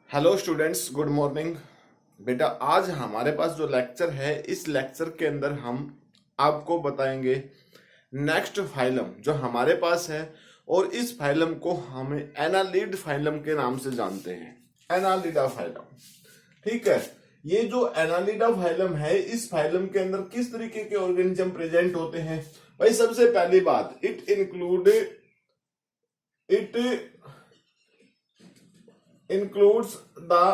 Hello students, good morning. बेटा, आज हमारे पास जो लेक्चर है, इस लेक्चर के अंदर हम आपको बताएंगे नेक्स्ट फाइलम जो हमारे पास है, और इस फाइलम को हम एनालिड फाइलम के नाम से जानते हैं। एनालिडा फाइलम, ठीक है। ये जो एनालिडा फाइलम है, इस फाइलम के अंदर किस तरीके के ऑर्गेनिज्म प्रेजेंट होते हैं? भाई, सबसे पहली बात, it includes the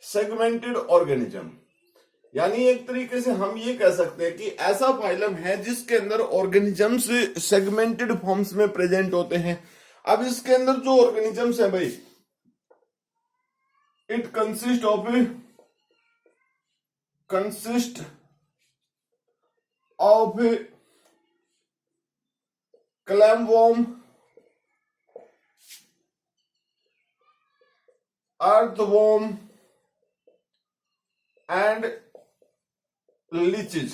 segmented organism। यानी एक तरीके से हम ये कह सकते हैं कि ऐसा फाइलम है जिसके अंदर ऑर्गेनिजम्स सेगमेंटेड फॉर्म्स में प्रेजेंट होते हैं। अब इसके अंदर जो ऑर्गेनिजम्स है भाई, it consist of clamworm, earthworm and leeches.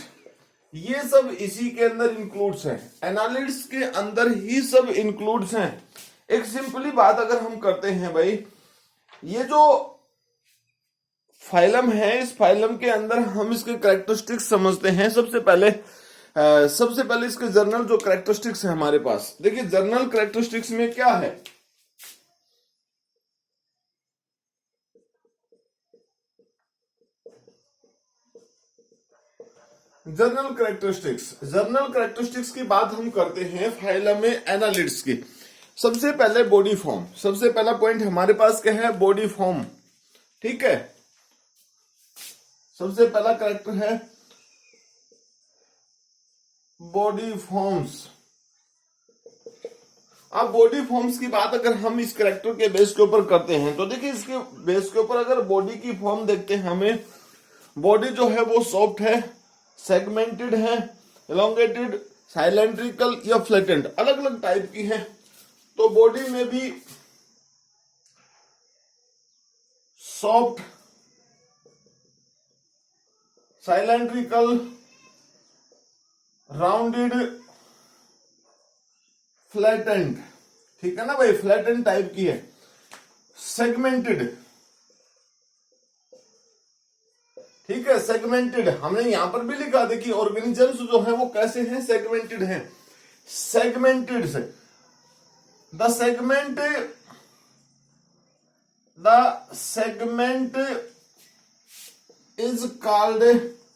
ये सब इसी के अंदर इंक्लूड्स हैं, एनालिड्स के अंदर ही सब इंक्लूड्स हैं। एक सिंपली बात अगर हम करते हैं भाई, ये जो फाइलम है, इस फाइलम के अंदर हम इसके कैरेक्टरिस्टिक्स समझते हैं। सबसे पहले इसके जर्नल जो कैरेक्टरिस्टिक्स है हमारे पास, देखिए जर्नल कैरेक्टरिस्टिक्स में क्या है। जर्नल कैरेक्टरिस्टिक्स की बात हम करते हैं फाइलम में एनालिड्स की। सबसे पहले बॉडी फॉर्म, सबसे पहला पॉइंट हमारे पास क्या है? बॉडी फॉर्म, ठीक है। सबसे पहला कैरेक्टर है बॉडी फॉर्म्स। अब बॉडी फॉर्म्स की बात अगर हम इस कैरेक्टर के बेस के ऊपर करते हैं, तो देखिए इसके बेस के ऊपर अगर बॉडी की फॉर्म देखते हैं, हमें बॉडी जो है वो सॉफ्ट है, सेगमेंटेड है, एलोंगेटेड, साइलेंट्रिकल या फ्लैटेंड, अलग अलग टाइप की है। तो बॉडी में भी सॉफ्ट, साइलेंट्रिकल, राउंडेड, फ्लैटेंड, ठीक है ना भाई, फ्लैटेंड टाइप की है। सेगमेंटेड, ठीक है, सेगमेंटेड हमने यहां पर भी लिखा, देखिए ऑर्गेनिजम्स जो है वो कैसे हैं? सेगमेंटेड हैं। सेगमेंटेड से द सेगमेंट इज कॉल्ड,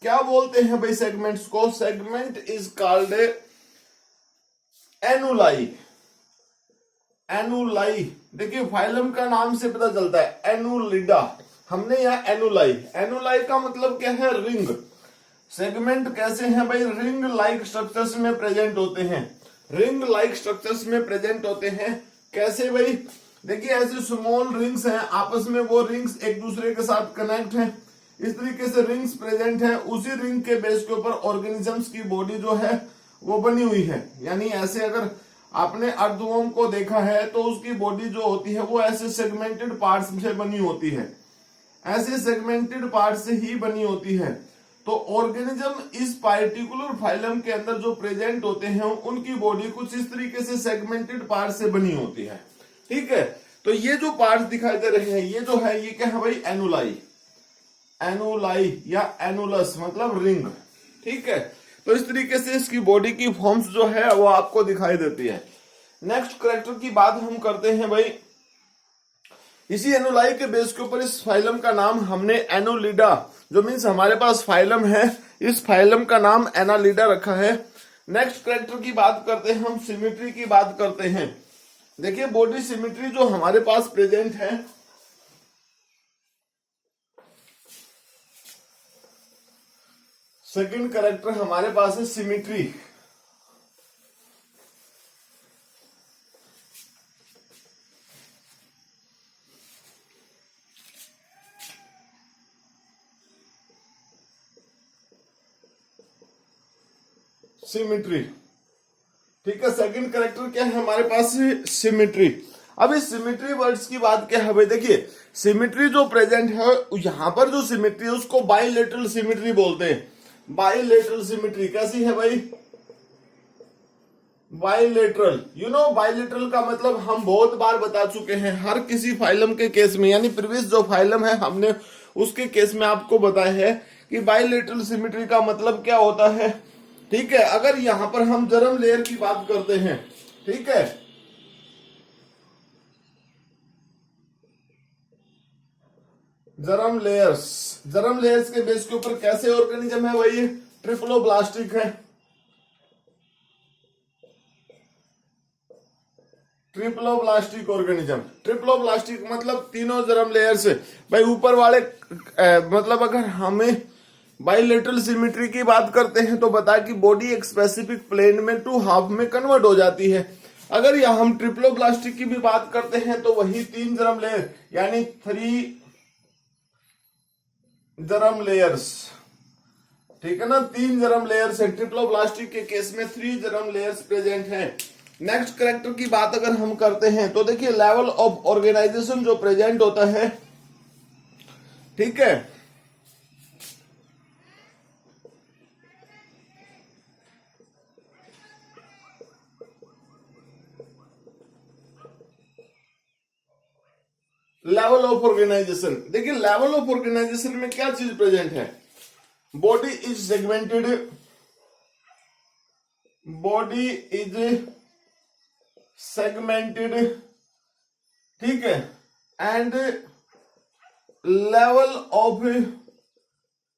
क्या बोलते हैं भाई सेगमेंट्स को? Segment is called annuli. Annuli, देखिए फाइलम का नाम से पता चलता है, एनुलिडा। हमने यहाँ एनुलाई, एनुलाई का मतलब क्या है? रिंग। सेगमेंट कैसे हैं भाई? रिंग लाइक स्ट्रक्चर्स में प्रेजेंट होते हैं। रिंग लाइक स्ट्रक्चर्स में प्रेजेंट होते हैं। कैसे भाई? देखिए ऐसे स्मॉल रिंग्स हैं, आपस में वो रिंग्स एक दूसरे के साथ कनेक्ट हैं, इस तरीके से रिंग्स प्रेजेंट है। उसी रिंग के बेस के ऊपर ऑर्गेनिजम्स की बॉडी जो है वो बनी हुई है। यानी ऐसे अगर आपने अर्थवॉर्म को देखा है तो उसकी बॉडी जो होती है वो ऐसे सेगमेंटेड पार्ट्स से बनी होती है, ऐसे सेगमेंटेड पार्ट से ही बनी होती है। तो ऑर्गेनिज्म इस पार्टिकुलर फाइलम के अंदर जो प्रेजेंट होते हैं उनकी बॉडी कुछ इस तरीके से सेगमेंटेड पार्ट से बनी होती है, ठीक है। तो ये जो पार्ट्स दिखाई दे रहे हैं, ये जो है ये क्या है भाई? एनुलाई। एनुलाई या एनुलस मतलब रिंग, ठीक है। तो इस तरीके से इसकी बॉडी की फॉर्म्स जो है वो आपको दिखाई देती है। नेक्स्ट कैरेक्टर की बात हम करते हैं भाई, इसी एनुलाई के बेस के ऊपर इस फाइलम का नाम हमने एनुलिडा, जो मीन्स हमारे पास फाइलम है, इस फाइलम का नाम एनालिडा रखा है। नेक्स्ट कैरेक्टर की बात करते हैं हम, सिमेट्री की बात करते हैं। देखिए बॉडी सिमेट्री जो हमारे पास प्रेजेंट है, सेकंड कैरेक्टर हमारे पास है सिमेट्री। सिमेट्री, ठीक है। सेकंड कैरेक्टर क्या है हमारे पास? सिमेट्री। अब इस सिमेट्री वर्ड्स की बात क्या है भाई? देखिए सिमेट्री जो प्रेजेंट है, यहां पर जो सिमेट्री है उसको बाइलेटरल सिमेट्री बोलते हैं। बाइलेटरल सिमेट्री कैसी है भाई? बाइलेटरल, बाइलेटरल का मतलब हम बहुत बार बता चुके हैं हर किसी फाइलम के केस में, यानी प्रीवियस जो फाइलम है हमने उसके केस में आपको बताया है कि बाइलेटरल सिमेट्री का मतलब क्या होता है। ठीक है, अगर यहां पर हम जर्म लेयर की बात करते हैं, ठीक है, जर्म लेयर्स के बेस के ऊपर कैसे ऑर्गेनिज्म है भाई, ट्रिप्लोब्लास्टिक है। ट्रिप्लोब्लास्टिक ऑर्गेनिज्म, ट्रिप्लोब्लास्टिक मतलब तीनों जर्म लेयर्स भाई ऊपर वाले, मतलब अगर हमें बाइलेटरल सिमेट्री की बात करते हैं तो बता कि बॉडी एक स्पेसिफिक प्लेन में टू हाफ में कन्वर्ट हो जाती है। अगर यहां हम ट्रिप्लोब्लास्टिक की भी बात करते हैं तो वही 3 जर्म लेयर यानी 3 जर्म लेयर्स, ठीक है ना, 3 जर्म लेयर्स है। ट्रिप्लोब्लास्टिक के केस में 3 जर्म लेयर्स प्रेजेंट हैं। नेक्स्ट कैरेक्टर की बात अगर हम करते हैं तो देखिए लेवल ऑफ ऑर्गेनाइजेशन जो प्रेजेंट होता है, ठीक है, लेवल ऑफ ऑर्गेनाइजेशन, देखिए लेवल ऑफ ऑर्गेनाइजेशन में क्या चीज प्रेजेंट है, body is segmented, body is segmented, ठीक है, and level of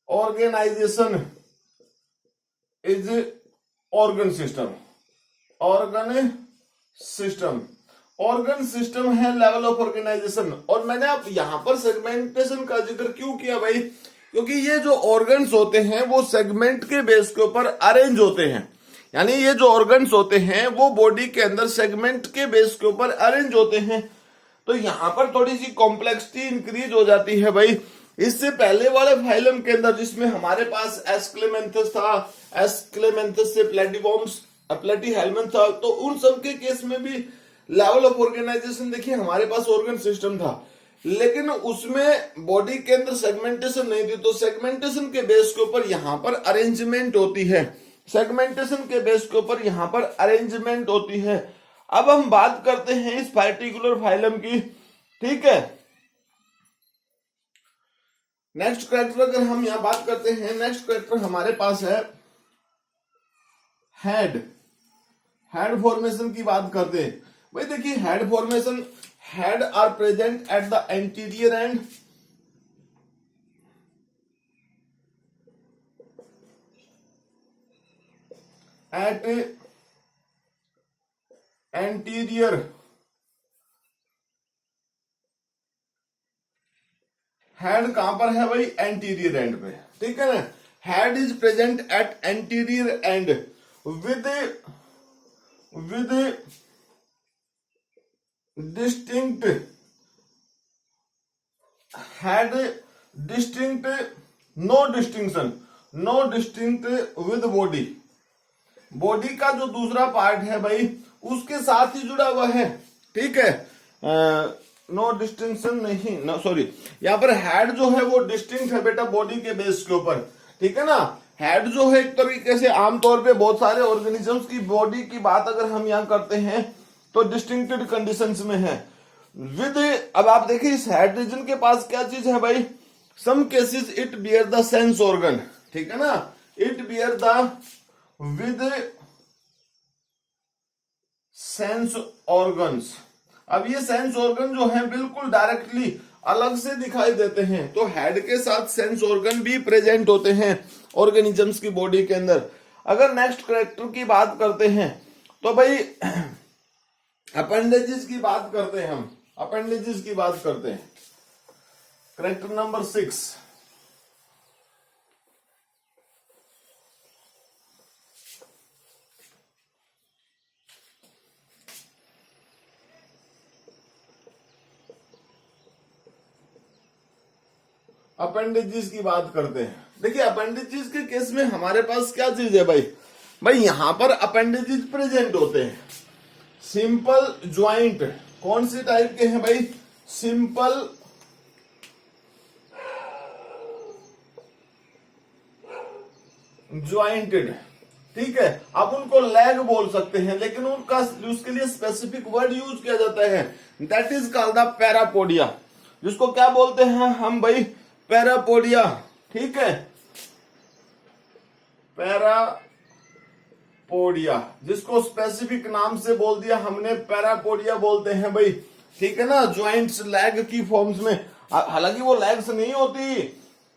organisation is organ system, organ system, organ system है लेवल ऑफ ऑर्गेनाइजेशन। और मैंने आप यहां पर सेगमेंटेशन का जिक्र क्यों किया भाई, क्योंकि ये जो ऑर्गन्स होते हैं वो सेगमेंट के बेस के ऊपर अरेंज होते हैं, यानी ये जो ऑर्गन्स होते हैं वो बॉडी के अंदर सेगमेंट के बेस के ऊपर अरेंज होते हैं। तो यहां पर थोड़ी सी कॉम्प्लेक्सिटी इंक्रीज हो जाती है भाई। इससे पहले वाले फाइलम के अंदर जिसमें हमारे पास एस्क्लेमेंथस था, एस्क्लेमेंथस से प्लेटिफॉर्म्स प्लेटीहेल्मिन्थ था, तो उन सब के केस में भी लेवल ऑफ ऑर्गेनाइजेशन देखिए हमारे पास ऑर्गन सिस्टम था, लेकिन उसमें बॉडी के अंदर सेगमेंटेशन नहीं थी। तो सेगमेंटेशन के बेस के ऊपर यहां पर अरेंजमेंट होती है, सेगमेंटेशन के बेस के ऊपर यहां पर अरेंजमेंट होती है। अब हम बात करते हैं इस पार्टिकुलर फाइलम की, ठीक है। नेक्स्ट कैरेक्टर अगर हम यहां बात करते हैं, नेक्स्ट कैरेक्टर हमारे पास है हेड, हेड फॉर्मेशन की बात करते हैं भाई। देखिए head formation, head are present at the anterior end, at anterior head कहां पर है भाई, एंटीरियर एंड पे, ठीक है ना। Head is present at anterior end with distinct head, distinct, no distinction, no distinct with body, body का जो दूसरा पार्ट है भाई उसके साथ ही जुड़ा हुआ है, ठीक है। नो डिस्टिंक्शन नहीं, नो सॉरी, यहां पर हेड जो है वो डिस्टिंक्ट है बेटा बॉडी के बेस के ऊपर, ठीक है ना। हेड जो है एक तरीके से आमतौर पे बहुत सारे ऑर्गेनिजम्स की बॉडी की बात अगर हम यहां करते हैं तो डिस्टिंक्टेड कंडीशंस में है विद। अब आप देखिए इस हेड रीजन के पास क्या चीज है भाई, some cases it bear the sense organ, ठीक है ना, it bear the with sense organs. अब ये सेंस ऑर्गन जो है बिल्कुल डायरेक्टली अलग से दिखाई देते हैं, तो हेड के साथ सेंस ऑर्गन भी प्रेजेंट होते हैं ऑर्गेनिजम्स की बॉडी के अंदर। अगर नेक्स्ट कैरेक्टर की बात करते हैं तो भाई अपेंडेजेस की बात करते हैं, हम अपेंडेजेस की बात करते हैं। कैरेक्टर नंबर 6, अपेंडेजेस की बात करते हैं। देखिए अपेंडेजेस के केस में हमारे पास क्या चीज है भाई, भाई यहां पर अपेंडेजेस प्रेजेंट होते हैं सिंपल ज्वाइंट, कौन सी टाइप के हैं भाई, सिंपल ज्वाइंटेड, ठीक है, आप उनको लैग बोल सकते हैं, लेकिन उनका उसके लिए स्पेसिफिक वर्ड यूज किया जाता है, that is called the parapodia, जिसको क्या बोलते हैं हम भाई, पैरापोडिया। ठीक है, पैरापोडिया, जिसको स्पेसिफिक नाम से बोल दिया हमने, पैरापोडिया बोलते हैं भाई। ठीक है ना, ज्वाइंट्स लैग की फॉर्म्स में, हालांकि वो लैग्स नहीं होती,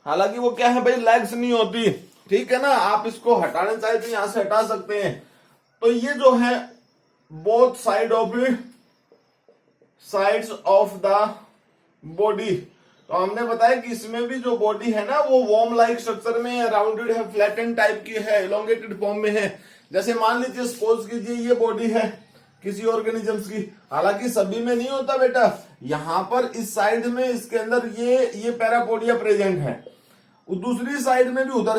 हालांकि वो क्या है भाई, लैग्स नहीं होती। ठीक है ना, आप इसको हटाना चाहे तो यहां से हटा सकते हैं। तो ये जो है both sides of the body, तो हमने बताया कि इसमें भी जो बॉडी है ना वो वॉर्म लाइक स्ट्रक्चर में है, राउंडेड है, फ्लैटन टाइप की है, इलोंगेटेड फॉर्म में है। जैसे मान लीजिए सपोज कीजिए ये बॉडी है किसी ऑर्गेनिजम्स की, हालांकि सभी में नहीं होता बेटा, यहां पर इस साइड में इसके अंदर ये पैरापोडिया प्रेजेंट है, दूसरी साइड में भी उधर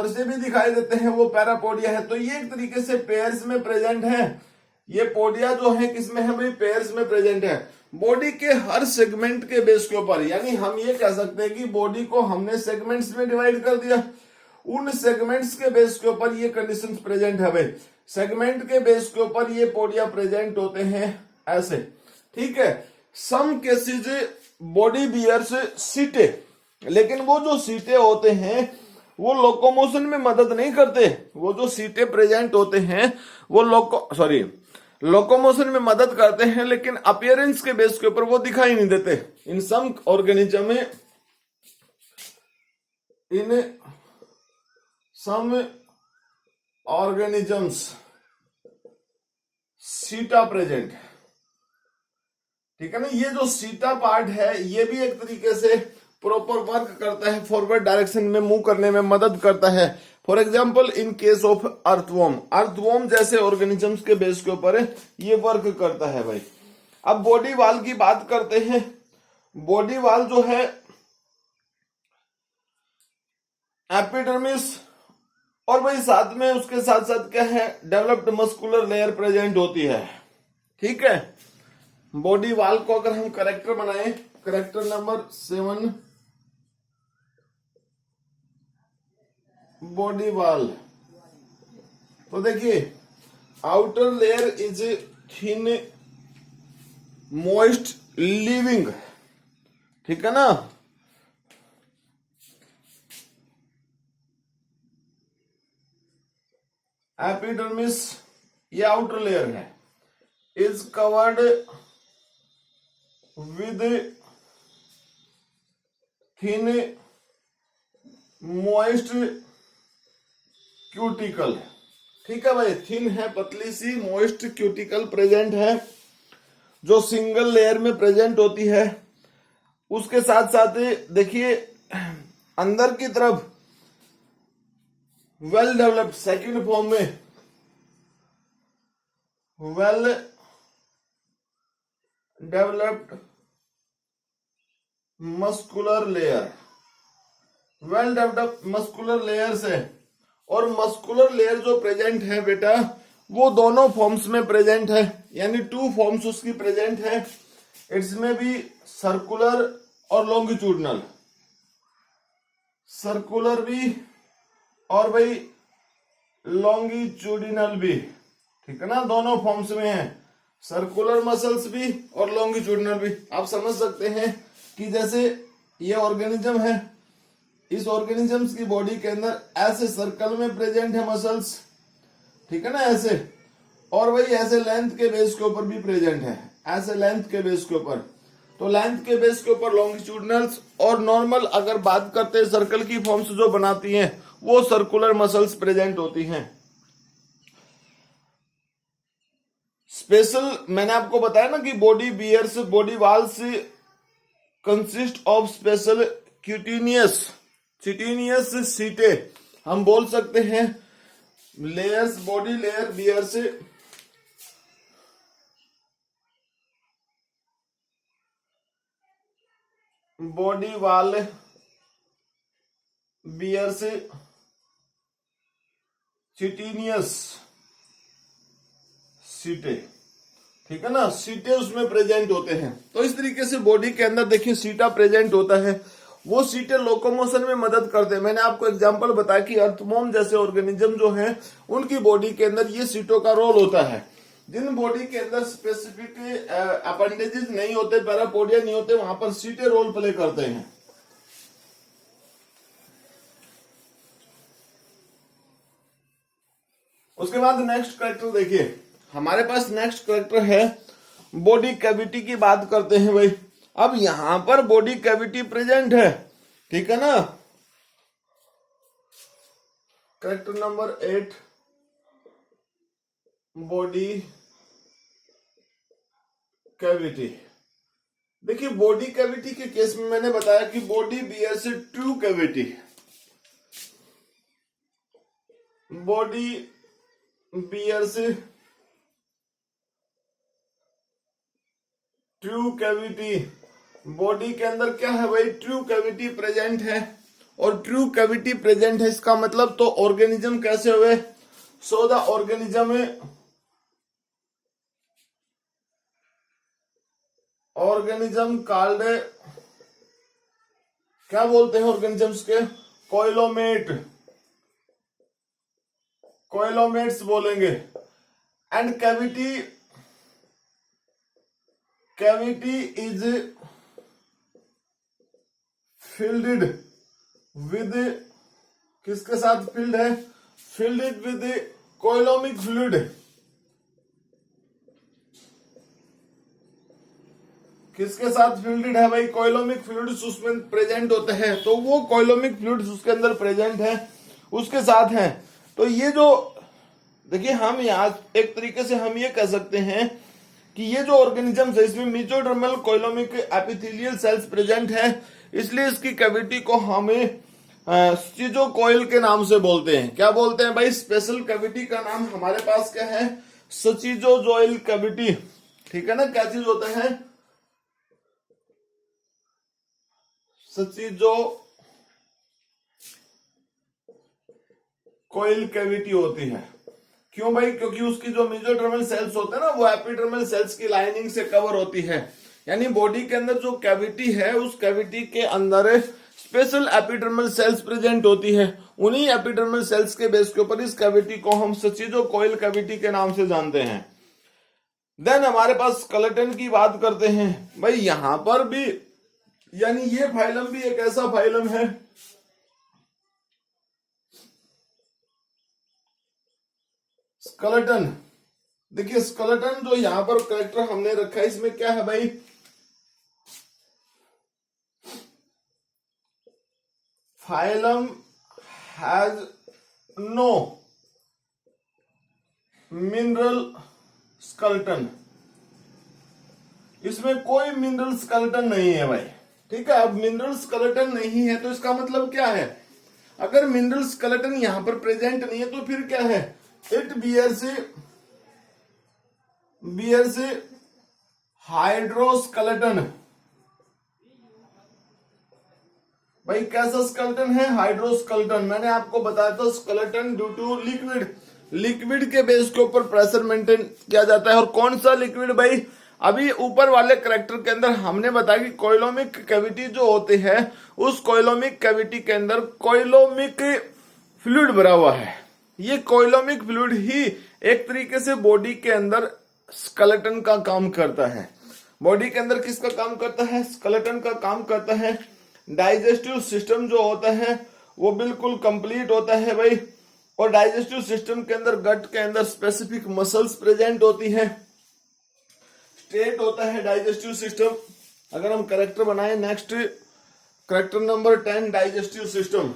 से भी दिखाई देते हैं, वो पैरापोडिया है। तो ये एक तरीके से पेयर्स में प्रेजेंट है। ये पोडिया जो है किसमें है भाई, पेयर्स में प्रेजेंट है। बॉडी के हर सेगमेंट के बेस के ऊपर, यानी हम ये कह सकते हैं कि बॉडी को हमने सेगमेंट्स में डिवाइड कर दिया, उन सेगमेंट्स के बेस के ऊपर ये कंडीशंस प्रेजेंट है भाई, सेगमेंट के बेस के ऊपर ये पोडिया प्रेजेंट होते हैं ऐसे। ठीक है, सम केसेज बॉडी बियर्स सीटे, लेकिन वो जो सीटे होते हैं वो लोकोमोशन में मदद नहीं करते, वो जो सीटे प्रेजेंट होते हैं वो लोकोमोशन में मदद करते हैं, लेकिन अपीयरेंस के बेस के ऊपर वो दिखाई नहीं देते। इन सम ऑर्गेनिज्म में, इन सम ऑर्गेनिजम्स सीटा प्रेजेंट। ठीक है ना, ये जो सीटा पार्ट है ये भी एक तरीके से प्रॉपर वर्क करता है, फॉरवर्ड डायरेक्शन में मूव करने में मदद करता है। For example in case of earthworm जैसे ऑर्गेनिजम्स के बेस के ऊपर ये वर्क करता है भाई। अब बॉडी वाल की बात करते हैं। बॉडी वाल जो है एपिडर्मिस, और भाई साथ में उसके साथ साथ क्या है, डेवलप्ड मस्कुलर लेयर प्रेजेंट होती है। ठीक है, बॉडी वाल को अगर हम करेक्टर बनाएं, करेक्टर नंबर 7, बॉडी वाल, तो देखिए outer layer is thin moist living. ठीक है ना, एपिडर्मिस ये आउटर लेयर है, is covered with thin moist cuticle. ठीक है भाई, थिन है, पतली सी मॉइस्ट क्यूटिकल प्रेजेंट है, जो सिंगल लेयर में प्रेजेंट होती है। उसके साथ साथ देखिए अंदर की तरफ वेल डेवलप्ड, सेकंड फॉर्म में well developed muscular layer, well developed muscular layer से, और मस्कुलर लेयर जो प्रेजेंट है बेटा वो दोनों फॉर्म्स में प्रेजेंट है, यानी 2 फॉर्म्स उसकी प्रेजेंट है। इसमें भी सर्कुलर और लॉन्गिट्यूडनल, सर्कुलर भी और भाई लॉन्गिट्यूडिनल भी। ठीक है ना, दोनों फॉर्म्स में है, सर्कुलर मसल्स भी और लॉन्गिट्यूडिनल भी। आप समझ सकते हैं कि जैसे ये ऑर्गेनिज्म है, इस ऑर्गेनिजम्स की बॉडी के अंदर ऐसे सर्कल में प्रेजेंट है मसल्स, ठीक है ना, ऐसे, और वही ऐसे लेंथ के बेस के ऊपर भी प्रेजेंट है, ऐसे लेंथ के बेस के ऊपर। तो लेंथ के बेस के ऊपर लॉन्गिट्यूडनल्स, और नॉर्मल अगर बात करते हैं सर्कल की फॉर्म्स जो बनाती हैं वो सर्कुलर मसल्स प्रेजेंट होती हैं। स्पेशल, मैंने आपको बताया ना कि body bears, body walls consist of special cutinous setae, हम बोल सकते हैं layers, body layer bears body wall bears chitinous setae. ठीक है ना, सीटे उसमें प्रेजेंट होते हैं। तो इस तरीके से बॉडी के अंदर देखिए सीटा प्रेजेंट होता है, वो सीटें लोकोमोशन में मदद करते हैं। मैंने आपको एग्जांपल बताया कि अर्थवॉर्म जैसे ऑर्गेनिज्म जो है उनकी बॉडी के अंदर ये सीटों का रोल होता है। जिन बॉडी के अंदर स्पेसिफिक अपेंडेजेस नहीं होते, पैरापोडिया नहीं होते, वहां पर सीटें रोल प्ले करते हैं। उसके बाद नेक्स्ट कैरेक्टर देखिए, हमारे पास नेक्स्ट कैरेक्टर है बॉडी कैविटी की बात करते हैं भाई। अब यहां पर बॉडी कैविटी प्रेजेंट है, ठीक है ना। Character number 8 body cavity. देखिए बॉडी कैविटी के केस में मैंने बताया कि body bears true cavity, body bears true cavity. Body के अंदर क्या है भाई, ट्रू कैविटी प्रेजेंट है। और ट्रू कैविटी प्रेजेंट है इसका मतलब तो ऑर्गेनिज्म कैसे हुए, सो द ऑर्गेनिज्म कॉल्ड, क्या बोलते हैं ऑर्गेनिजम्स के, कोइलोमेट्स बोलेंगे। And cavity is filled with, किसके साथ फिल्ड है, फिल्ड विद कोइलोमिक फ्लूइड। किसके साथ फिल्ड है भाई, कोइलोमिक फ्लूइड्स उसमें प्रेजेंट होते हैं। तो वो कोइलोमिक फ्लूइड्स उसके अंदर प्रेजेंट है, उसके साथ हैं। तो ये जो देखिए, हम यहाँ एक तरीके से हम ये कह सकते हैं कि ये जो ऑर्गेनिजम्स है इसमें mesodermal coelomic epithelial cells present है, इसलिए इसकी कैविटी को हमें स्चिज़ोकोइल के नाम से बोलते हैं। क्या बोलते हैं भाई, स्पेशल कैविटी का नाम हमारे पास क्या है, स्चिज़ोकोइल कैविटी, ठीक है ना। क्या चीज होता है, स्चिज़ोकोइल कैविटी होती है। क्यों भाई, क्योंकि उसकी जो मेसोडर्मल सेल्स होते हैं ना वो एपिडर्मल सेल्स की लाइनिंग से कवर होती है। यानी बॉडी के अंदर जो कैविटी है उस कैविटी के अंदर स्पेशल एपिडर्मल सेल्स प्रेजेंट होती है। उन्हीं एपिडर्मल सेल्स के बेस के ऊपर इस कैविटी को हम स्चिज़ोकोइल कैविटी के नाम से जानते हैं। देन हमारे पास स्केलेटन की बात करते हैं भाई। यहां पर भी यानी ये फाइलम भी एक ऐसा फाइलम है स्केलेटन। देखिए स्केलेटन जो यहां पर कैरेक्टर हमने रखा है इसमें क्या है भाई, phylum has no mineral skeleton. इसमें कोई मिनरल स्केलेटन नहीं है भाई, ठीक है। अब मिनरल स्केलेटन नहीं है तो इसका मतलब क्या है, अगर मिनरल स्केलेटन यहां पर प्रेजेंट नहीं है तो फिर क्या है, इट बियर्स हाइड्रोस्केलेटन। भाई कैसा स्केलेटन है, हाइड्रोस्केलेटन। मैंने आपको बताया था स्केलेटन ड्यू टू लिक्विड के बेस के ऊपर प्रेशर मेंटेन किया जाता है। और कौन सा लिक्विड भाई, अभी ऊपर वाले कैरेक्टर के अंदर हमने बताया कि कोइलोमिक कैविटी जो होती है उस कोइलोमिक कैविटी के अंदर कोइलोमिक फ्लूइड भरा हुआ है। ये कोइलोमिक फ्लूइड ही एक तरीके से बॉडी के अंदर स्केलेटन का काम करता है। बॉडी के अंदर किसका काम करता है, स्केलेटन का काम करता है। डाइजेस्टिव सिस्टम जो होता है वो बिल्कुल कंप्लीट होता है भाई। और डाइजेस्टिव सिस्टम के अंदर गट के अंदर स्पेसिफिक मसल्स प्रेजेंट होती है, स्टेट होता है डाइजेस्टिव सिस्टम। अगर हम कैरेक्टर बनाए next, character number 10 digestive system.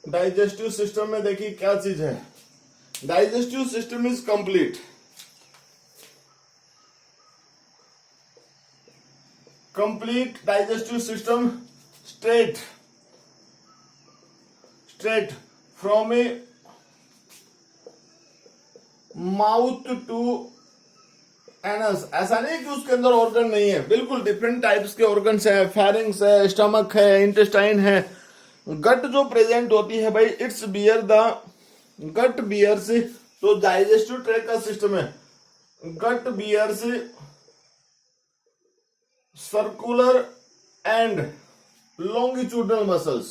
Digestive system में देखिए क्या चीज है, digestive system is complete. Complete digestive system straight from a mouth to anus, ऐसा नहीं कि उसके अंदर ऑर्गन नहीं है, बिल्कुल डिफरेंट टाइप्स के ऑर्गन्स है, फेरिंग्स है, स्टमक है, इंटेस्टाइन है। गट जो प्रेजेंट होती है भाई, it's bear the gut bears, तो डाइजेस्टिव ट्रैक्ट का सिस्टम है, gut bears circular and longitudinal muscles.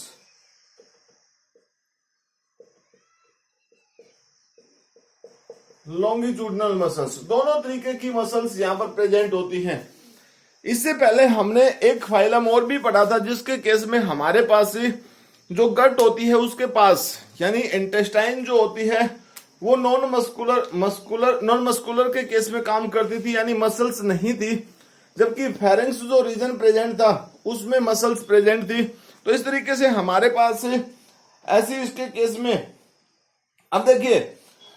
Longitudinal muscles, दोनों तरीके की मसल्स यहां पर प्रेजेंट होती हैं। इससे पहले हमने एक फाइलम और भी पढ़ा था, जिसके केस में हमारे पास जो गट होती है उसके पास यानी इंटेस्टाइन जो होती है वो नॉन मस्कुलर के केस में काम करती थी, यानी मसल्स नहीं थी, जबकि फेरिंग्स जो रीजन प्रेजेंट था उसमें मसल्स प्रेजेंट थी। तो इस तरीके से हमारे पास ऐसी इसके केस में, अब देखिए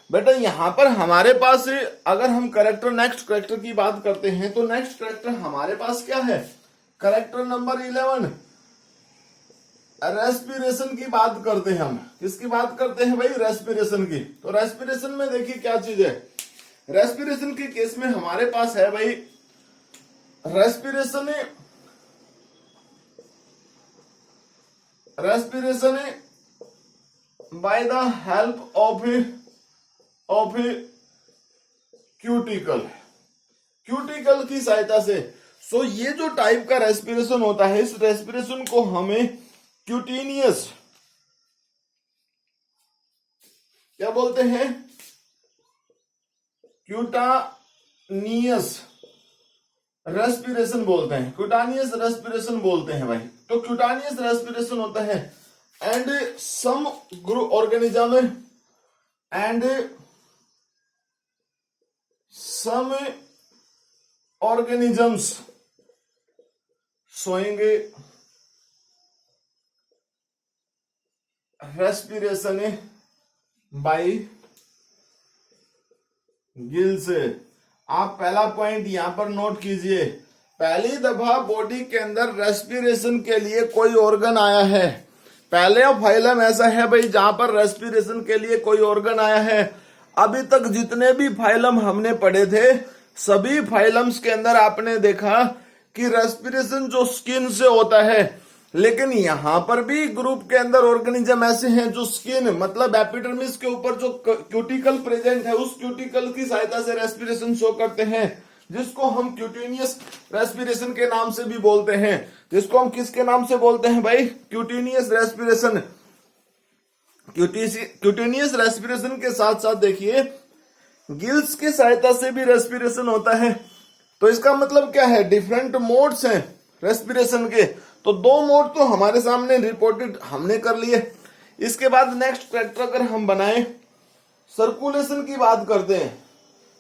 बेटा यहां पर हमारे पास अगर हम नेक्स्ट करेक्टर की बात करते हैं तो नेक्स्ट करेक्टर हमारे पास क्या है, करेक्टर नंबर 11 रेस्पिरेशन की बात करते हैं हम। किसकी बात करते हैं भाई, रेस्पिरेशन की। तो रेस्पिरेशन में देखिए क्या चीज है, रेस्पिरेशन के केस में हमारे पास है भाई respiration by the help of cuticle की सहायता से। सो ये जो टाइप का रेस्पिरेशन होता है, इस रेस्पिरेशन को हमें क्यूटेनियस क्या बोलते हैं, क्यूटानियस रेस्पिरेशन बोलते हैं, क्यूटानियस रेस्पिरेशन बोलते हैं भाई। तो क्यूटानियस रेस्पिरेशन होता है and some group organisms showing respiration by gills. आप पहला पॉइंट यहां पर नोट कीजिए, पहली दफा बॉडी के अंदर रेस्पिरेशन के लिए कोई ऑर्गन आया है, पहले फाइलम ऐसा है भाई जहां पर रेस्पिरेशन के लिए कोई ऑर्गन आया है। अभी तक जितने भी फाइलम हमने पढ़े थे, सभी फाइलम्स के अंदर आपने देखा कि रेस्पिरेशन जो स्किन से होता है, लेकिन यहां पर भी ग्रुप के अंदर ऑर्गेनिज्म ऐसे हैं जो स्किन मतलब एपिडर्मिस के ऊपर जो क्यूटिकल प्रेजेंट है, उस क्यूटिकल की सहायता से रेस्पिरेशन शो करते हैं, जिसको हम क्यूटेनियस रेस्पिरेशन के नाम से भी बोलते हैं। जिसको हम किसके नाम से बोलते हैं भाई, क्यूटेनियस रेस्पिरेशन। क्यूटेनियस रेस्पिरेशन के साथ साथ देखिए गिल्स की सहायता से भी रेस्पिरेशन होता है। तो इसका मतलब क्या है, डिफरेंट मोड्स हैं रेस्पिरेशन के। तो दो मोड तो हमारे सामने रिपोर्टेड हमने कर लिए। इसके बाद नेक्स्ट फैक्टर अगर हम बनाएं, सर्कुलेशन की बात करते हैं।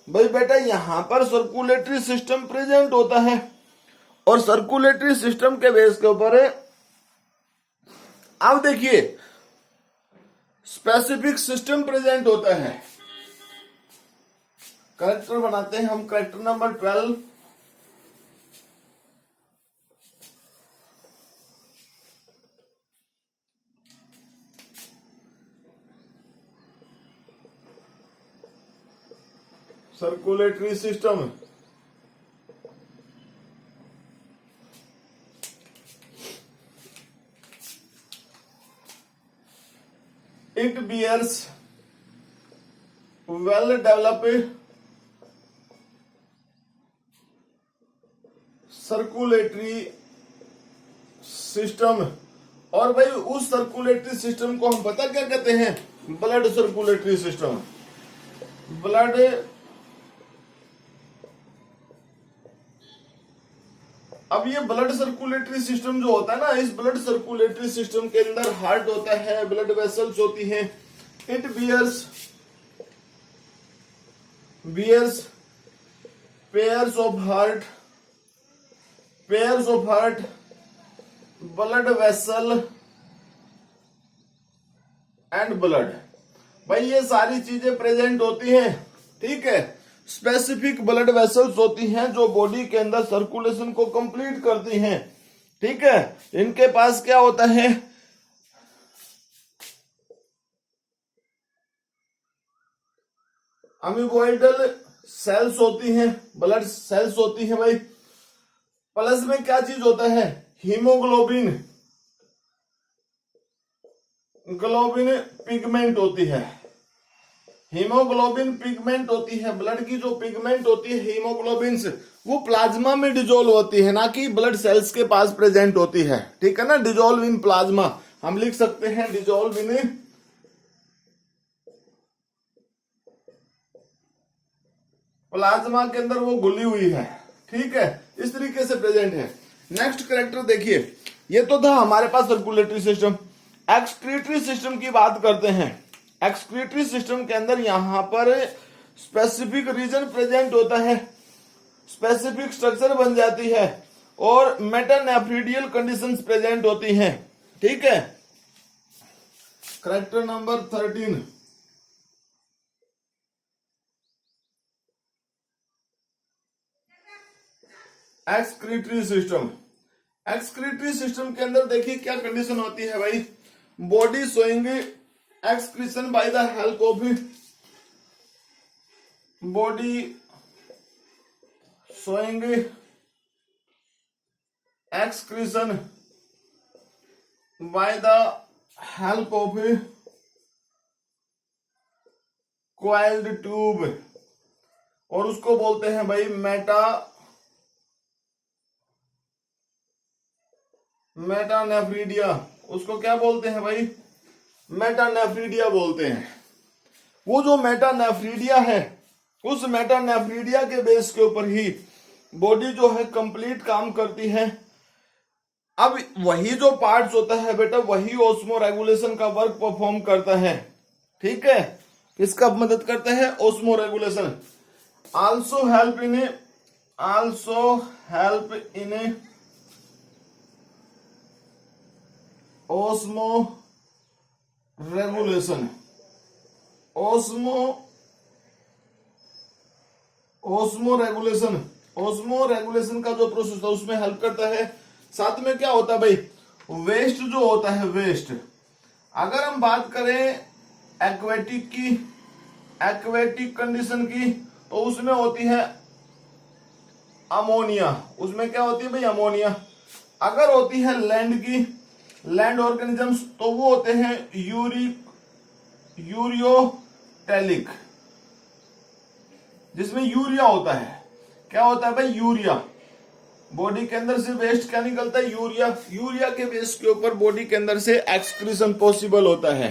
भाई बेटा यहां पर सर्कुलेटरी सिस्टम प्रेजेंट होता है और सर्कुलेटरी सिस्टम के बेस के ऊपर अब देखिए स्पेसिफिक सिस्टम प्रेजेंट होता है। करेक्टर बनाते हैं हम, character number 12 circulatory system. It bears well developed circulatory system. और भाई उस सर्कुलेटरी सिस्टम को हम पता क्या कहते हैं, ब्लड सर्कुलेटरी सिस्टम। ब्लड अब ये ब्लड सर्कुलेटरी सिस्टम जो होता है ना, इस ब्लड सर्कुलेटरी सिस्टम के अंदर हार्ट होता है, ब्लड वेसल्स होती हैं। It bears pairs of heart blood vessel and blood. भाई ये सारी चीजें प्रेजेंट होती हैं, ठीक है। स्पेसिफिक ब्लड वेसल्स होती हैं जो बॉडी के अंदर सर्कुलेशन को कंप्लीट करती हैं, ठीक है। इनके पास क्या होता है, अमीबॉइडल सेल्स होती हैं, ब्लड सेल्स होती हैं भाई। प्लस में क्या चीज होता है, हीमोग्लोबिन, ग्लोबिन पिगमेंट होती है। हीमोग्लोबिन पिगमेंट होती है, ब्लड की जो पिगमेंट होती है हीमोग्लोबिन से, वो प्लाज्मा में डिजोल्व होती है, ना कि ब्लड सेल्स के पास प्रेजेंट होती है। ठीक है ना, डिजोल्व इन प्लाज्मा हम लिख सकते हैं, डिजोल्व इन प्लाज्मा के अंदर वो घुली हुई है। ठीक है, इस तरीके से प्रेजेंट है। नेक्स्ट कैरेक्टर देखिए, ये तो था हमारे पास सर्कुलेटरी सिस्टम। एक्सक्रीटरी सिस्टम की बात करते हैं। एक्सक्रीटरी सिस्टम के अंदर यहां पर स्पेसिफिक रीजन प्रेजेंट होता है, स्पेसिफिक स्ट्रक्चर बन जाती है और मेटानेफ्रीडियल कंडीशंस प्रेजेंट होती हैं। ठीक है, character number 13, excretory system. Excretory system के अंदर देखिए क्या कंडीशन होती है भाई, body showing excretion by the help of, body showing excretion by the help of coiled tube, और उसको बोलते हैं भाई मेटानेफ्रीडिया। उसको क्या बोलते हैं भाई, मेटानेफ्रीडिया बोलते हैं। वो जो मेटानेफ्रीडिया है, उस मेटानेफ्रीडिया के बेस के ऊपर ही बॉडी जो है कंप्लीट काम करती है। अब वही जो पार्ट्स होता है बेटा, वही ऑस्मो रेगुलेशन का वर्क परफॉर्म करता है। ठीक है, किसका मदद करता है, osmo regulation. Also help in osmo regulation. Osmo regulation का जो प्रोसेस है उसमें हेल्प करता है। साथ में क्या होता है भाई, वेस्ट जो होता है, वेस्ट, अगर हम बात करें एक्वेटिक कंडीशन की, तो उसमें होती है अमोनिया। उसमें क्या होती है भाई, अमोनिया। अगर होती है लैंड ऑर्गेनिजम्स, तो वो होते हैं यूरियोटेलिक, जिसमें यूरिया होता है। क्या होता है भाई, यूरिया। बॉडी के अंदर से वेस्ट क्या निकलता है, यूरिया के बेस के ऊपर बॉडी के अंदर से एक्सक्रीशन पॉसिबल होता है।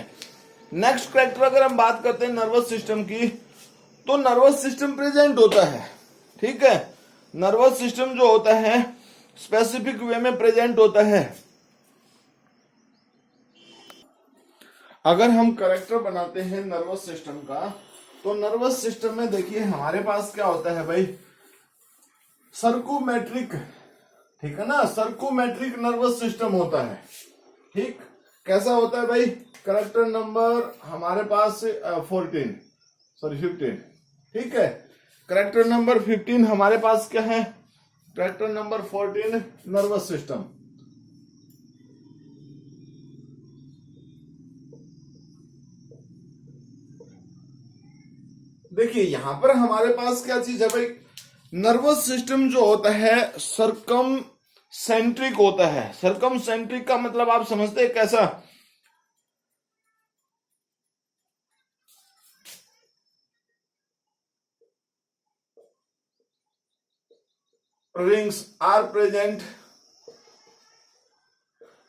नेक्स्ट कैरेक्टर अगर हम बात करते हैं नर्वस सिस्टम की, तो नर्वस सिस्टम प्रेजेंट होता है। ठीक है, नर्वस सिस्टम जो होता है स्पेसिफिक वे में प्रेजेंट होता है। अगर हम कैरेक्टर बनाते हैं नर्वस सिस्टम का, तो नर्वस सिस्टम में देखिए हमारे पास क्या होता है भाई, सर्कुमेट्रिक। ठीक है ना, सर्कुमेट्रिक नर्वस सिस्टम होता है। ठीक, कैसा होता है भाई, कैरेक्टर नंबर हमारे पास 15। ठीक है, कैरेक्टर नंबर 15 हमारे पास क्या है, कैरेक्टर नंबर 14 नर्वस सिस्टम। देखिए यहां पर हमारे पास क्या चीज है भाई, नर्वस सिस्टम जो होता है सरकम सेंट्रिक होता है। सरकम सेंट्रिक का मतलब आप समझते हैं कैसा, rings are present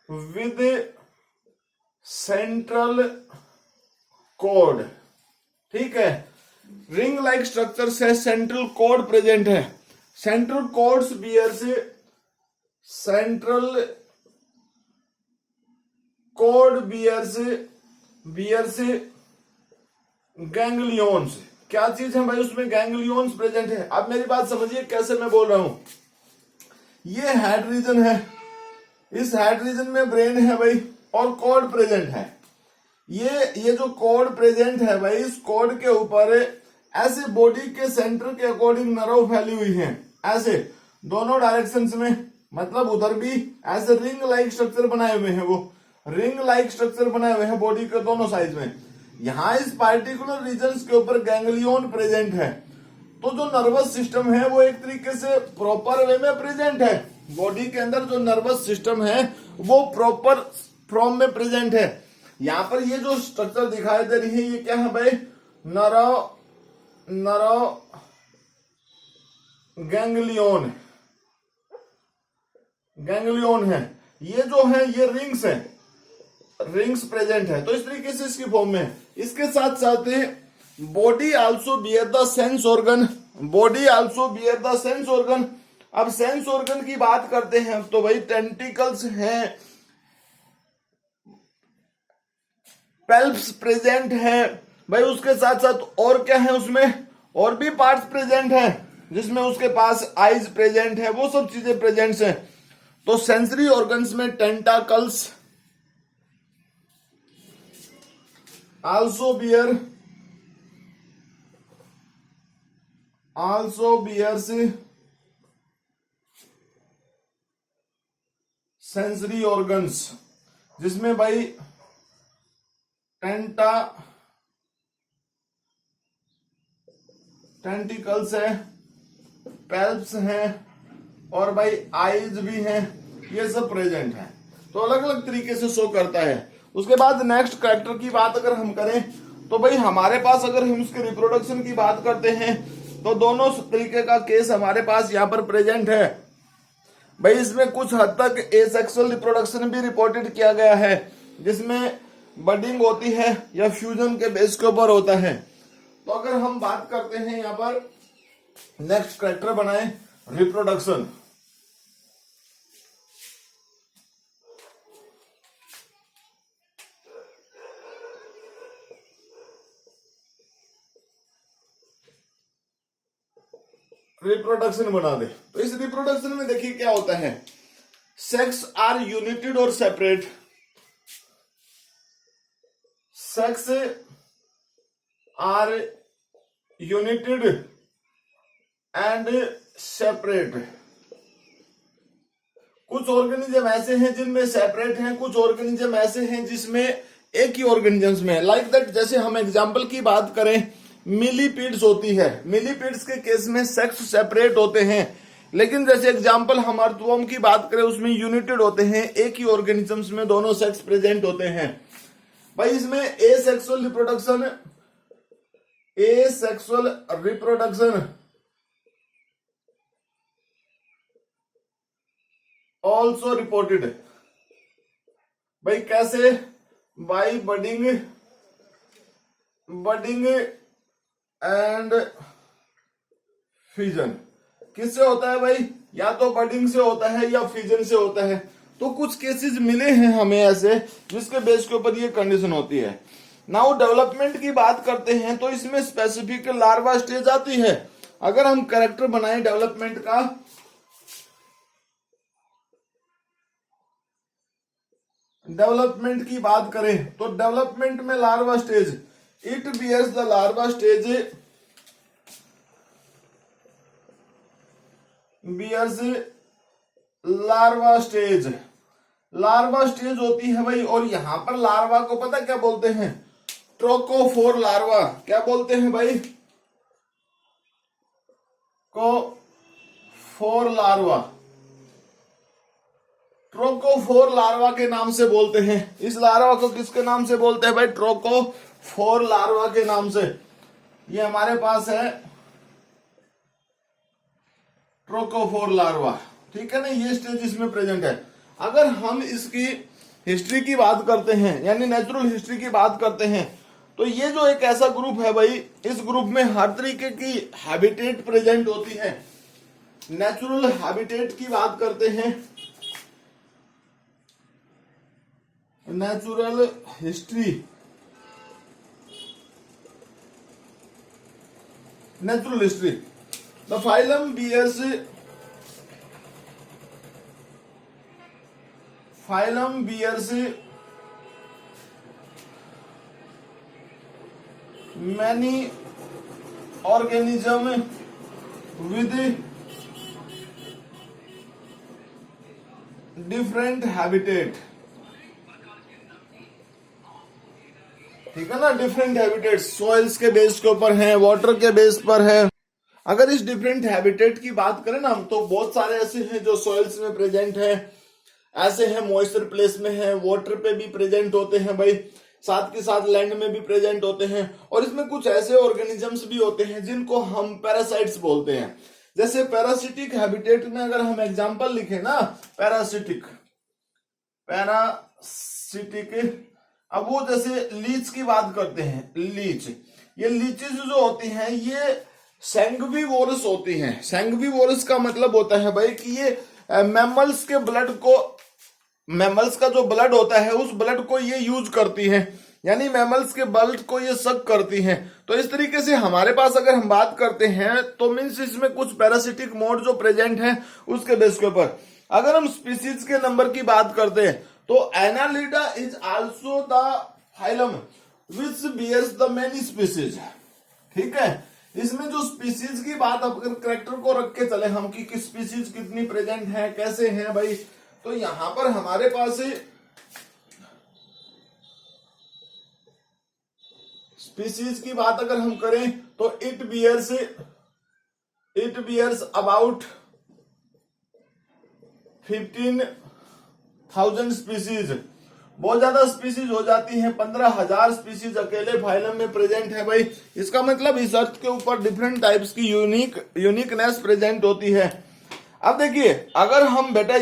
with central cord। ठीक है, रिंग लाइक स्ट्रक्चर से सेंट्रल कॉर्ड प्रेजेंट है। Central cords bears ganglions. क्या चीज है भाई, उसमें गैंग्लियंस प्रेजेंट है। अब मेरी बात समझिए कैसे मैं बोल रहा हूं। ये हेड रीजन है, इस हेड रीजन में ब्रेन है भाई, और कॉर्ड प्रेजेंट है। ये जो कॉर्ड प्रेजेंट है भाई, इस कॉर्ड के ऊपर ऐसे बॉडी के सेंटर के अकॉर्डिंग नर्व फैली हुई हैं, ऐसे दोनों डायरेक्शंस में। मतलब उधर भी ऐसे रिंग लाइक स्ट्रक्चर बनाए हुए हैं, वो रिंग लाइक स्ट्रक्चर बनाए हुए हैं बॉडी के दोनों साइड में। यहां इस पार्टिकुलर रीजन के ऊपर गैंग्लियन प्रेजेंट है। तो जो नर्वस सिस्टम है वो एक तरीके से प्रॉपर वे में प्रेजेंट है। बॉडी के अंदर जो नर्वस सिस्टम है वो प्रॉपर फॉर्म में प्रेजेंट है। यहां पर ये जो स्ट्रक्चर दिखाई दे रही है ये क्या है भाई, नरो गैंग्लियन है। ये जो है ये रिंग्स है, रिंग्स प्रेजेंट है। तो इस तरीके से इसकी फॉर्म में है। इसके साथ साथ body also beer the sense organ, body also beer the sense organ. अब सेंस ऑर्गन की बात करते हैं तो भाई टेंटिकल्स हैं, पेल्प्स प्रेजेंट है भाई। उसके साथ साथ और क्या है, उसमें और भी पार्ट्स प्रेजेंट हैं जिसमें उसके पास आईज प्रेजेंट है, वो सब चीजें प्रेजेंट हैं। तो सेंसरी ऑर्गन्स में tentacles also bears sensory organs, जिसमें भाई टेंटिकल्स है, पेल्प्स हैं और भाई आईज भी हैं, ये सब प्रेजेंट है। तो अलग अलग तरीके से शो करता है। उसके बाद नेक्स्ट कैरेक्टर की बात अगर हम करें तो भाई हमारे पास अगर हम उसके रिप्रोडक्शन की बात करते हैं तो दोनों तरीके का केस हमारे पास यहाँ पर प्रेजेंट है भाई। इसमें कुछ हद तक एसेक्सुअल रिप्रोडक्शन भी रिपोर्टेड किया गया है, जिसमें बडिंग होती है या फ्यूजन के बेस के ऊपर होता है। तो अगर हम बात करते हैं यहाँ पर नेक्स्ट कैरेक्टर बनाए रिप्रोडक्शन। रिप्रोडक्शन बना दे तो इस रिप्रोडक्शन में देखिए क्या होता है, सेक्स आर यूनिटेड और separate, sex are united and separate. कुछ ऑर्गेनिज्म ऐसे हैं जिनमें सेपरेट हैं, कुछ ऑर्गेनिज्म ऐसे हैं जिसमें एक ही ऑर्गेनिजम्स में, लाइक दैट। जैसे हम एग्जांपल की बात करें, मिलीपीड्स होती है, मिलीपीड्स के केस में सेक्स सेपरेट होते हैं। लेकिन जैसे एग्जांपल हम अर्थवर्म की बात करें उसमें यूनिटेड होते हैं, एक ही ऑर्गेनिजम्स में दोनों सेक्स प्रेजेंट होते हैं भाई। इसमें एसेक्सुअल रिप्रोडक्शन ऑल्सो रिपोर्टेड भाई। कैसे, बाई बडिंग एंड फ्यूजन। किससे होता है भाई, या तो बडिंग से होता है या फ्यूजन से होता है। तो कुछ केसेस मिले हैं हमें ऐसे जिसके बेस के ऊपर ये कंडीशन होती है। नाउ डेवलपमेंट की बात करते हैं तो इसमें स्पेसिफिक लार्वा स्टेज आती है। अगर हम कैरेक्टर बनाएं डेवलपमेंट का, डेवलपमेंट की बात करें तो डेवलपमेंट में larva stage, it bears the larva stage, bears larva stage. Larva stage होती है भाई, और यहां पर लार्वा को पता क्या बोलते हैं, ट्रोकोफोर लार्वा। क्या बोलते हैं भाई, कोफोर लार्वा, ट्रोकोफोर लार्वा के नाम से बोलते हैं। इस लार्वा को किसके नाम से बोलते हैं भाई, ट्रोकोफोर लार्वा के नाम से। ये हमारे पास है ट्रोकोफोर लार्वा, ठीक है ना। ये स्टेज इसमें प्रेजेंट है। अगर हम इसकी हिस्ट्री की बात करते हैं, यानी नेचुरल हिस्ट्री की बात करते हैं, तो ये जो एक ऐसा ग्रुप है भाई, इस ग्रुप में हर तरीके की हैबिटेट प्रेजेंट होती है। नेचुरल हैबिटेट की बात करते हैं, natural history, natural history. The phylum bears many organism with different habitat, ठीक है ना। डिफरेंट हैबिटेट सॉइल्स के बेस के ऊपर है, वाटर के बेस पर है, अगर इस डिफरेंट हैबिटेट की बात करें ना हम, तो बहुत सारे ऐसे हैं जो सॉइल्स में प्रेजेंट है, ऐसे हैं मॉइस्चर प्लेस में है, वाटर पे भी प्रेजेंट होते हैं भाई, साथ के साथ लैंड में भी प्रेजेंट होते हैं, और इसमें कुछ ऐसे ऑर्गेनिजम्स भी होते हैं जिनको हम पैरासाइट्स बोलते हैं। जैसे पैरासिटिक हैबिटेट में अगर हम एग्जांपल लिखें ना, पैरासिटिक, अब वो जैसे लीच की बात करते हैं, लीच, ये लीचेस जो होती हैं ये सैंग्विवोरस होती हैं। सैंग्विवोरस का मतलब होता है भाई कि ये मैमल्स के ब्लड को, मैमल्स का जो ब्लड होता है उस ब्लड को ये यूज करती हैं, यानी मैमल्स के ब्लड को ये सक करती हैं। तो इस तरीके से हमारे पास अगर हम बात करते हैं तो मीन्स इसमें कुछ पैरासिटिक मोड जो प्रेजेंट है उसके बेस के ऊपर। अगर हम स्पीसीज के नंबर की बात करते हैं तो Annelida is also the phylum which bears the many species. ठीक है, इसमें जो स्पीसीज की बात, अगर करेक्टर को रख के चले हम कि किस स्पीसीज कितनी प्रेजेंट है, कैसे हैं भाई, तो यहां पर हमारे पास स्पीसीज की बात अगर हम करें तो इट बियर्स अबाउट 15,000 स्पीसीज। बहुत ज्यादा स्पीसीज हो जाती हैं, 15,000 स्पीसीज अकेले फाइलम में प्रेजेंट है भाई। इसका मतलब इस अर्थ के ऊपर डिफरेंट टाइप्स की यूनिकनेस प्रेजेंट होती है। अब देखिए, अगर हम बेटा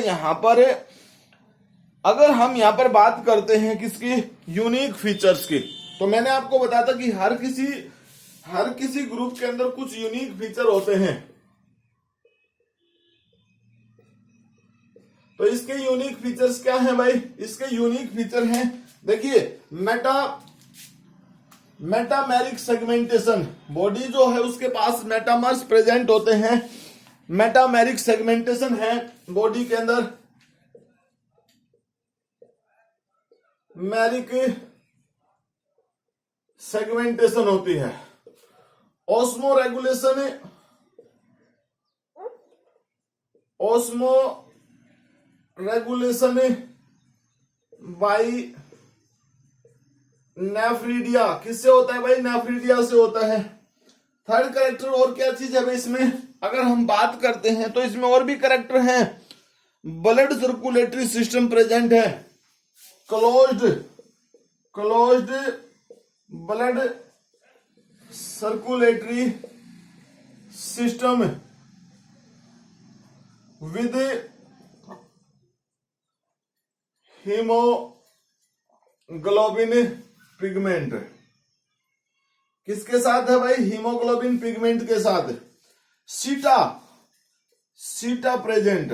अगर हम यहां पर बात करते हैं किसकी, यूनिक फीचर्स की, तो मैंने आपको बताया था कि हर किसी ग्रुप के अंदर कुछ यूनिक फीचर होते हैं। तो इसके यूनिक फीचर्स क्या हैं भाई, इसके यूनिक फीचर हैं, देखिए मेटामेरिक सेगमेंटेशन, बॉडी जो है उसके पास मेटामर्स प्रेजेंट होते हैं। मेटामेरिक सेगमेंटेशन है बॉडी के अंदर, मेरिक सेगमेंटेशन होती है। ऑस्मो रेगुलेशन बाई नेफ्रीडिया, किससे होता है भाई, नेफ्रीडिया से होता है। थर्ड कैरेक्टर और क्या चीज है भाई इसमें, अगर हम बात करते हैं तो इसमें और भी कैरेक्टर हैं। ब्लड सर्कुलेटरी सिस्टम प्रेजेंट है, closed blood circulatory system with haemoglobin pigment. किसके साथ है भाई, हीमोग्लोबिन पिगमेंट के साथ। सीटा प्रेजेंट,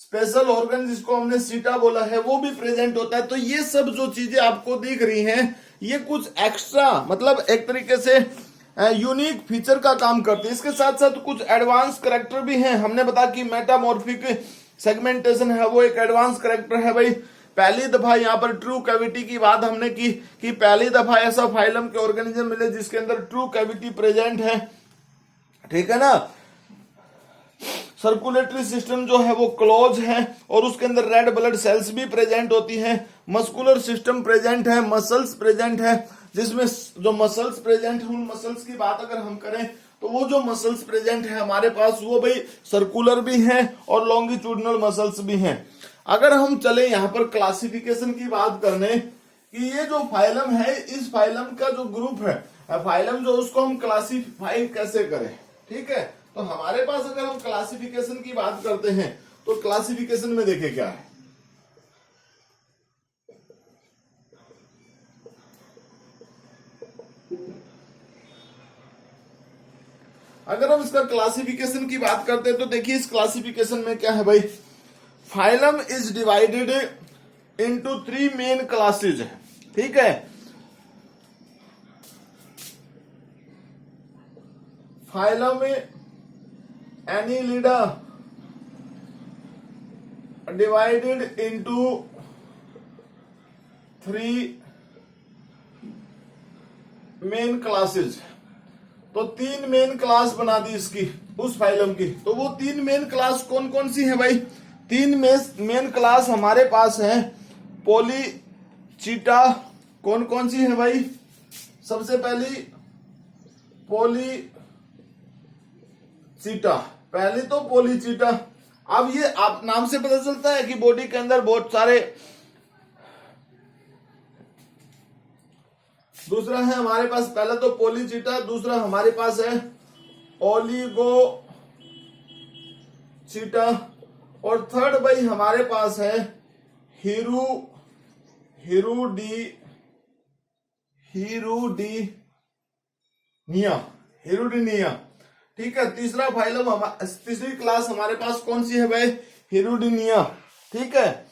स्पेशल ऑर्गन जिसको हमने सीटा बोला है वो भी प्रेजेंट होता है। तो ये सब जो चीजें आपको दिख रही हैं ये कुछ एक्स्ट्रा, मतलब एक तरीके से यूनिक फीचर का काम करती है। इसके साथ साथ कुछ एडवांस करैक्टर भी हैं। हमने बताया कि मेटामॉर्फिक सेगमेंटेशन है वो एक एडवांस करैक्टर है भाई। पहली दफा यहाँ पर ट्रू कैविटी की बात हमने की कि पहली दफा ऐसा फाइलम के ऑर्गेनिज्म मिले जिसके अंदर ट्रू कैविटी प्रेजेंट है। ठीक है ना, सर्कुलेटरी सिस्टम जो है वो क्लोज है और उसके अंदर रेड ब्लड सेल्स भी प्रेजेंट होती हैं। मस्कुलर सिस्टम प्रेजेंट है, मसल्स प्रेजेंट है, जिसमें जो मसल्स प्रेजेंट है उन मसल्स की बात अगर हम करें तो वो जो मसल्स प्रेजेंट है हमारे पास वो भाई सर्कुलर भी हैं और लॉन्गिट्यूडनल मसल्स भी हैं। अगर हम चले यहाँ पर क्लासिफिकेशन की बात करने कि ये जो फाइलम है, इस फाइलम का जो ग्रुप है फाइलम जो, उसको हम क्लासिफाई कैसे करें। ठीक है, तो हमारे पास अगर हम क्लासिफिकेशन की बात करते हैं तो क्लासिफिकेशन में देखिए क्या है। अगर हम इसका क्लासिफिकेशन की बात करते हैं तो देखिए इस क्लासिफिकेशन में क्या है भाई, phylum is divided into 3 main classes. ठीक है, phylum Annelida divided into 3 main classes. तो 3 मेन क्लास बना दी इसकी, उस फाइलम की। तो वो 3 मेन क्लास कौन कौन सी है भाई, 3 मेन क्लास हमारे पास है। पॉलीचीटा कौन कौन सी है भाई, सबसे पहली चीटा, पहले तो पोलीचीटा। अब ये आप नाम से पता चलता है कि बॉडी के अंदर बहुत सारे, दूसरा है हमारे पास, पहला तो पोलीचीटा, दूसरा हमारे पास है ओलिगो चीटा, और थर्ड भाई हमारे पास है हिरुडिनिया। ठीक है, तीसरा फाइलम, तीसरी क्लास हमारे पास कौन सी है भाई? हिरुडिनिया। ठीक है,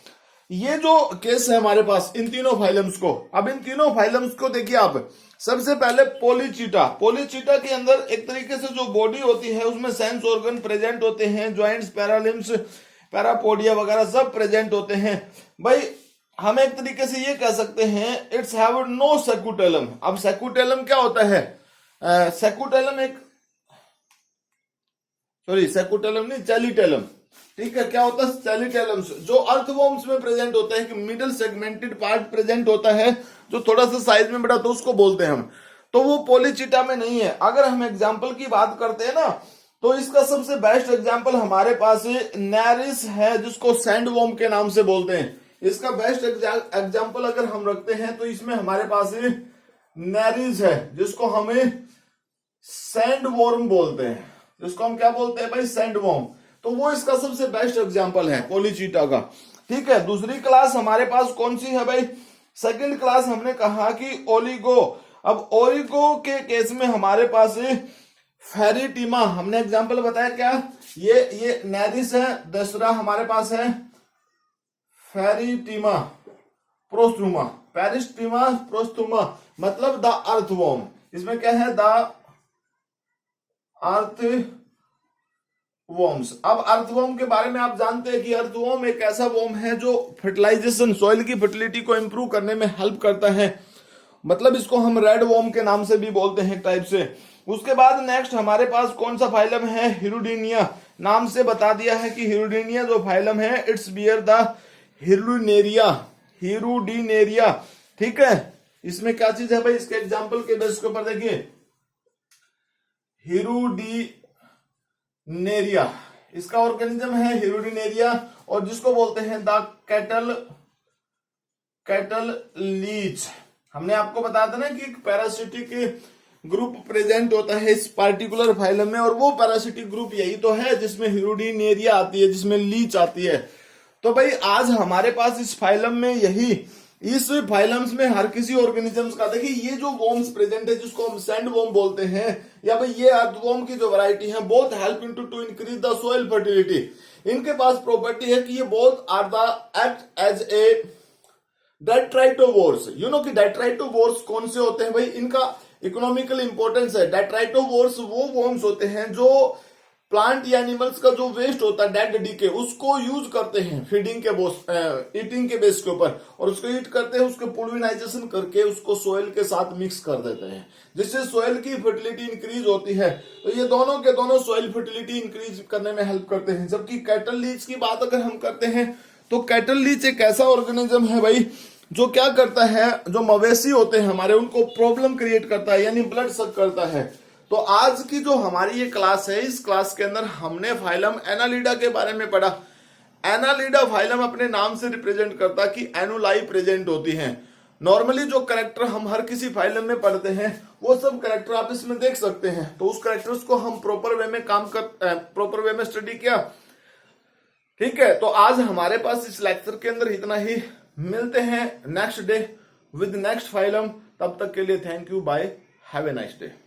ये जो केस है हमारे पास इन तीनों फाइलम्स को, अब इन तीनों फाइलम्स को देखिए आप। सबसे पहले पोलीचीटा, पोलीचीटा के अंदर एक तरीके से जो बॉडी होती है उसमें सेंस ऑर्गन प्रेजेंट होते हैं, ज्वाइंट्स, पैरालिम्स, पैरापोडिया वगैरह सब प्रेजेंट होते हैं। भाई हम एक तरीके से ये कह सकते हैं इट्स हैव नो सेक्यूटेलम। अब सेक्यूटेलम क्या होता है? सेक्यूटेलम एक, सॉरी सेक्यूटेलम नहीं, चैलिटेलम। ठीक है, क्या होता है? चैलिटेलम्स, जो अर्थवॉर्म्स में प्रेजेंट होता है कि मिडिल सेगमेंटेड पार्ट प्रेजेंट होता है जो थोड़ा सा साइज में बड़ा, तो उसको बोलते हैं हम। तो वो पोलीचीटा में नहीं है। अगर हम एग्जाम्पल की बात करते हैं ना, तो इसका सबसे बेस्ट एग्जाम्पल हमारे पास नेरिस है, जिसको सैंडवॉर्म के नाम से बोलते हैं। इसका बेस्ट एग्जाम्पल अगर हम रखते हैं तो इसमें हमारे पास नेरिस है, जिसको हमें सैंडवॉर्म बोलते हैं, जिसको हम क्या बोलते हैं भाई? सैंडवॉर्म। तो वो इसका सबसे बेस्ट एग्जाम्पल है पोलीचीटा का। ठीक है, दूसरी क्लास हमारे पास कौन सी है भाई? सेकंड क्लास हमने कहा कि ओलिगो। अब ओलिगो के केस में हमारे पास फेरिटीमा, हमने एग्जाम्पल बताया क्या? ये नेरिस है, दूसरा हमारे पास है फेरिटीमा प्रोस्टुमा, पेरिस्टीमा प्रोस्टुमा, मतलब द अर्थवॉर्म। इसमें क्या है? The earthworms. अब अर्थवॉर्म के बारे में आप जानते हैं कि अर्थवॉर्म एक ऐसा वॉर्म है जो फर्टिलाइजेशन, सॉइल की फर्टिलिटी को इंप्रूव करने में हेल्प करता है। मतलब इसको हम रेड वॉर्म के नाम से भी बोलते हैं टाइप से। उसके बाद नेक्स्ट हमारे पास कौन सा फाइलम है? हिरुडिनिया। नाम से बता दिया है कि हिरुडिनिया जो फाइलम है इट्स बियर द हिरुडिनेरिया। ठीक है, इसमें क्या चीज है भाई? इसके एग्जाम्पल के बेस के ऊपर देखिए, हिरुडिनेरिया इसका ऑर्गेनिज्म है, हिरुडिनेरिया, और जिसको बोलते हैं द कैटल लीच। हमने आपको बताया था ना कि एक पैरासिटिक ग्रुप प्रेजेंट होता है इस पार्टिकुलर फाइलम में, और वो पैरासिटिक ग्रुप यही तो है जिसमें हिरुडिनेरिया आती है, जिसमें लीच आती है। तो भाई आज हमारे पास इस फाइलम में यही, इस फाइलम्स में हर किसी ऑर्गेनिजम्स का, देखिए ये जो वॉर्म्स प्रेजेंट है जिसको हम सैंड वॉर्म बोलते हैं, या भाई ये अर्थवॉर्म की जो वैरायटी है, both help into to increase the soil fertility. इनके पास प्रॉपर्टी है कि ये both are the act as a detritivores. You know कि डेट्राइटोवोर्स कौन से होते हैं भाई? इनका इकोनॉमिकल इंपॉर्टेंस है। डेट्राइटोवोर्स वो वॉर्म्स होते हैं जो प्लांट या एनिमल्स का जो वेस्ट होता है, डेड डीके, उसको यूज करते हैं फीडिंग के ईटिंग के बेस के ऊपर, और उसको ईट करते हैं, उसको पुल्विनाइजेशन करके उसको सोइल के साथ मिक्स कर देते हैं, जिससे सोइल की फर्टिलिटी इंक्रीज होती है। तो ये दोनों के दोनों सोइल फर्टिलिटी इंक्रीज करने में हेल्प करते हैं। जबकि कैटल लीच की बात अगर हम करते हैं, तो कैटल लीच एक ऐसा ऑर्गेनिज्म है भाई जो क्या करता है, जो मवेशी होते हैं हमारे, उनको प्रॉब्लम क्रिएट करता है, यानी ब्लड सक करता है। तो आज की जो हमारी ये क्लास है, इस क्लास के अंदर हमने फाइलम एनालिडा के बारे में पढ़ा। एनालिडा फाइलम अपने नाम से रिप्रेजेंट करता कि एनुलाई प्रेजेंट होती हैं। नॉर्मली जो कैरेक्टर हम हर किसी फाइलम में पढ़ते हैं, वो सब कैरेक्टर आप इसमें देख सकते हैं। तो उस कैरेक्टर्स को हम प्रॉपर वे में स्टडी किया। ठीक है, तो आज हमारे पास इस लेक्चर के अंदर इतना ही। मिलते हैं next day with next phylum. तब तक के लिए thank you, bye, have a nice day.